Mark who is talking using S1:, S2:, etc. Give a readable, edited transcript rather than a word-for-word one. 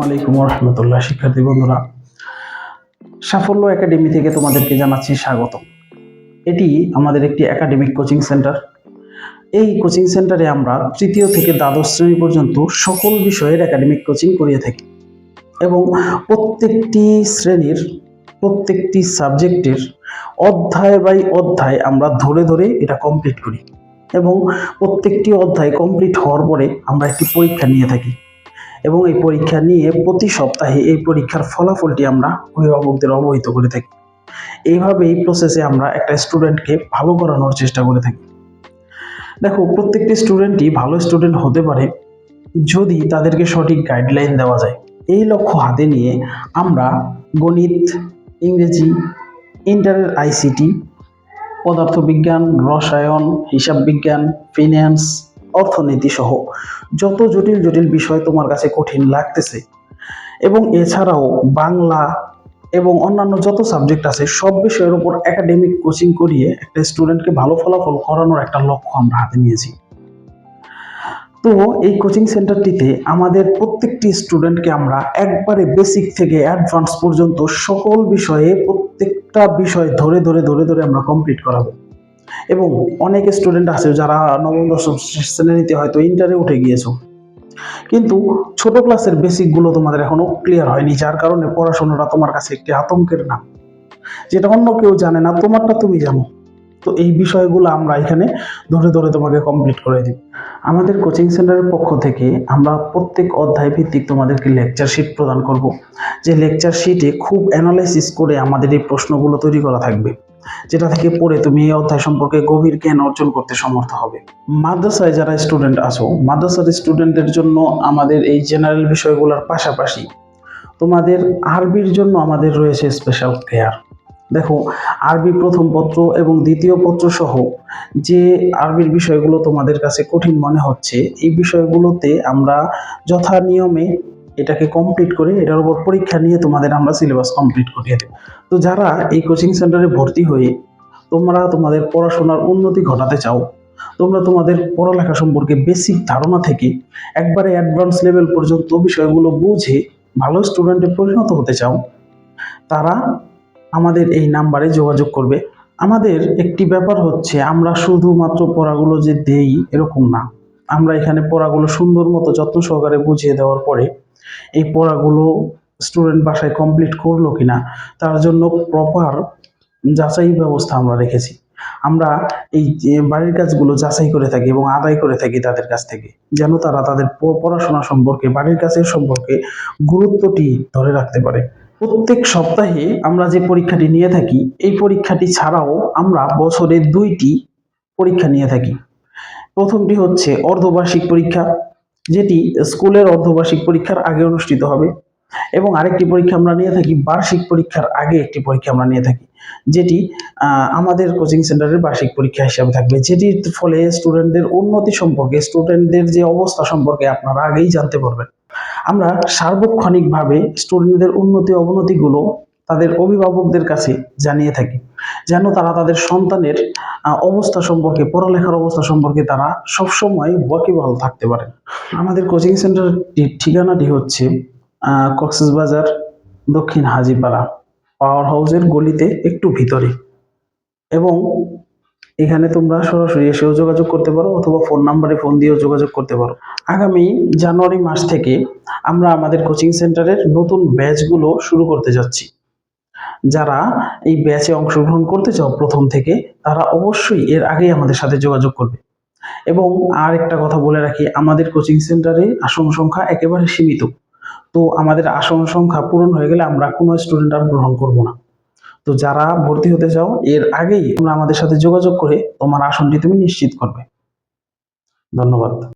S1: আলাইকুম রহমতুল্লাহ। শিক্ষার্থী বন্ধুরা, সাফল্য একাডেমি থেকে তোমাদেরকে জানাচ্ছি স্বাগত। এটি আমাদের একটি একাডেমিক কোচিং সেন্টার। এই কোচিং সেন্টারে আমরা তৃতীয় থেকে দ্বাদশ শ্রেণী পর্যন্ত সকল বিষয়ের একাডেমিক কোচিং করিয়ে থাকি এবং প্রত্যেকটি শ্রেণীর প্রত্যেকটি সাবজেক্টের অধ্যায় বাই অধ্যায় আমরা ধরে ধরে এটা কমপ্লিট করি এবং প্রত্যেকটি অধ্যায় কমপ্লিট হওয়ার পরে আমরা একটি পরীক্ষা নিয়ে থাকি এবং এই পরীক্ষা নিয়ে প্রতি সপ্তাহে এই পরীক্ষার ফলাফলটি আমরা অভিভাবকদের অবহিত করে থাকি। এইভাবে এই প্রসেসে আমরা একটা স্টুডেন্টকে ভালো করানোর চেষ্টা করে থাকি। দেখো, প্রত্যেকটি স্টুডেন্টই ভালো স্টুডেন্ট হতে পারে যদি তাদেরকে সঠিক গাইডলাইন দেওয়া যায়। এই লক্ষ্য হাতে নিয়ে আমরা গণিত, ইংরেজি, ইন্টারের আইসিটি, পদার্থবিজ্ঞান, রসায়ন, হিসাব বিজ্ঞান, ফিন্যান্স, অর্থনীতি সহ যত জটিল জটিল বিষয় তোমার কাছে কঠিন লাগতেছে এবং এছাড়াও বাংলা এবং অন্যান্য যত সাবজেক্ট আছে সব বিষয়ের উপর একাডেমিক কোচিং করিয়ে একটা স্টুডেন্টকে ভালো ফলাফল করানোর একটা লক্ষ্য আমরা হাতে নিয়েছি। তো এই কোচিং সেন্টারটিতে আমাদের প্রত্যেকটি স্টুডেন্টকে আমরা একবারে বেসিক থেকে অ্যাডভান্স পর্যন্ত সকল বিষয়ে প্রত্যেকটা বিষয় ধরে ধরে ধরে ধরে আমরা কমপ্লিট করাবো। এবং অনেক স্টুডেন্ট আছে যারা নবম দশম শ্রেণীতে হয়তো ইন্টারে উঠে গিয়েছো, কিন্তু ছোট ক্লাসের বেসিকগুলো তোমাদের এখনো ক্লিয়ার হয়নি, যার কারণে পড়াশোনাটা তোমার কাছে একটি আতঙ্কের নাম, যেটা অন্য কেউ জানে না, তোমারটা তুমি জানো। তো এই বিষয়গুলো আমরা এখানে ধরে ধরে তোমাকে কমপ্লিট করে দিই। আমাদের কোচিং সেন্টারের পক্ষ থেকে আমরা প্রত্যেক অধ্যায় ভিত্তিক তোমাদেরকে লেকচার শিট প্রদান করব, যে লেকচার শিটে খুব অ্যানালাইসিস করে আমাদের এই প্রশ্নগুলো তৈরি করা থাকবে, যেটা থেকে পড়ে তুমি এই অধ্যায় সম্পর্কে গভীর জ্ঞান অর্জন করতে সমর্থ হবে। মাদ্রাসায় যারা স্টুডেন্ট আছো, মাদ্রাসার স্টুডেন্টদের জন্য আমাদের এই জেনারেল বিষয়গুলোর পাশাপাশি তোমাদের আরবির জন্য আমাদের রয়েছে স্পেশাল কেয়ার। দেখো, আরবি প্রথম পত্র এবং দ্বিতীয় পত্র সহ যে আরবির বিষয়গুলো তোমাদের কাছে কঠিন মনে হচ্ছে, এই বিষয়গুলোতে আমরা যথা নিয়মে এটাকে কমপ্লিট করে এটার উপর পরীক্ষা নিয়ে তোমাদের আমরা সিলেবাস কমপ্লিট করিয়ে দেব। তো যারা এই কোচিং সেন্টারে ভর্তি হয়ে তোমরা তোমাদের পড়াশোনার উন্নতি ঘটাতে চাও, তোমরা তোমাদের পড়ালেখা সম্পর্কে বেসিক ধারণা থেকে একবারে অ্যাডভান্স লেভেল পর্যন্ত বিষয়গুলো বুঝে ভালো স্টুডেন্টে পরিণত হতে চাও, তারা আমাদের এই নাম্বারে যোগাযোগ করবে। আমাদের একটি ব্যাপার হচ্ছে, আমরা শুধুমাত্র পড়াগুলো যে দেই এরকম না, আমরা এখানে পড়াগুলো সুন্দর মতো যত্ন সহকারে বুঝিয়ে দেওয়ার পরে এই পড়াগুলো স্টুডেন্ট বাসায় কমপ্লিট করলো কিনা তার জন্য প্রপার যাচাই ব্যবস্থা আমরা রেখেছি। আমরা এই বাড়ির কাজগুলো যাচাই করে থাকি এবং আদায় করে থাকি তাদের কাছ থেকে, যেন তারা তাদের পড়াশোনা সম্পর্কে, বাড়ির কাজের সম্পর্কে গুরুত্বটি ধরে রাখতে পারে। প্রত্যেক সপ্তাহে আমরা যে পরীক্ষাটি নিয়ে থাকি, এই পরীক্ষাটি ছাড়াও আমরা বছরে 2টি পরীক্ষা নিয়ে থাকি। প্রথমটি হচ্ছে অর্ধবার্ষিক পরীক্ষা, যেটি স্কুলের অর্ধবার্ষিক পরীক্ষার আগে অনুষ্ঠিত হবে, এবং আরেকটি পরীক্ষা আমরা নিয়ে থাকি বার্ষিক পরীক্ষার আগে। একটি পরীক্ষা আমরা নিয়ে থাকি যেটি আমাদের কোচিং সেন্টারের বার্ষিক পরীক্ষা হিসাবে থাকবে, যেটির ফলে স্টুডেন্টদের উন্নতি সম্পর্কে, স্টুডেন্টদের যে অবস্থা সম্পর্কে আপনারা আগেই জানতে পারবেন। আমরা সার্বক্ষণিকভাবে স্টুডেন্টদের উন্নতি অবনতিগুলো তাদের অভিভাবকদের কাছে জানিয়ে থাকি, যেন তারা তাদের সন্তানের অবস্থা সম্পর্কে, পড়ালেখার অবস্থা সম্পর্কে তারা সবসময় ওয়াকিবহাল থাকতে পারেন। আমাদের কোচিং সেন্টারের ঠিকানাটি হচ্ছে কক্সবাজার দক্ষিণ হাজীপাড়া পাওয়ার হাউসের গলিতে একটু ভিতরে, এবং এখানে তোমরা সরাসরি এসেও যোগাযোগ করতে পারো অথবা ফোন নাম্বারে ফোন দিয়েও যোগাযোগ করতে পারো। আগামী জানুয়ারি মাস থেকে আমরা আমাদের কোচিং সেন্টারের নতুন ব্যাচগুলো শুরু করতে যাচ্ছি। যারা এই ব্যাচে অংশগ্রহণ করতে চাও প্রথম থেকে, তারা অবশ্যই এর আগেই আমাদের সাথে যোগাযোগ করবে। এবং আর একটা কথা বলে রাখি, আমাদের কোচিং সেন্টারে আসন সংখ্যা একেবারে সীমিত। তো আমাদের আসন সংখ্যা পূরণ হয়ে গেলে আমরা কোনো স্টুডেন্ট আর গ্রহণ করব না। তো যারা ভর্তি হতে চাও, এর আগেই তোমরা আমাদের সাথে যোগাযোগ করে তোমার আসনটি তুমি নিশ্চিত করবে। ধন্যবাদ।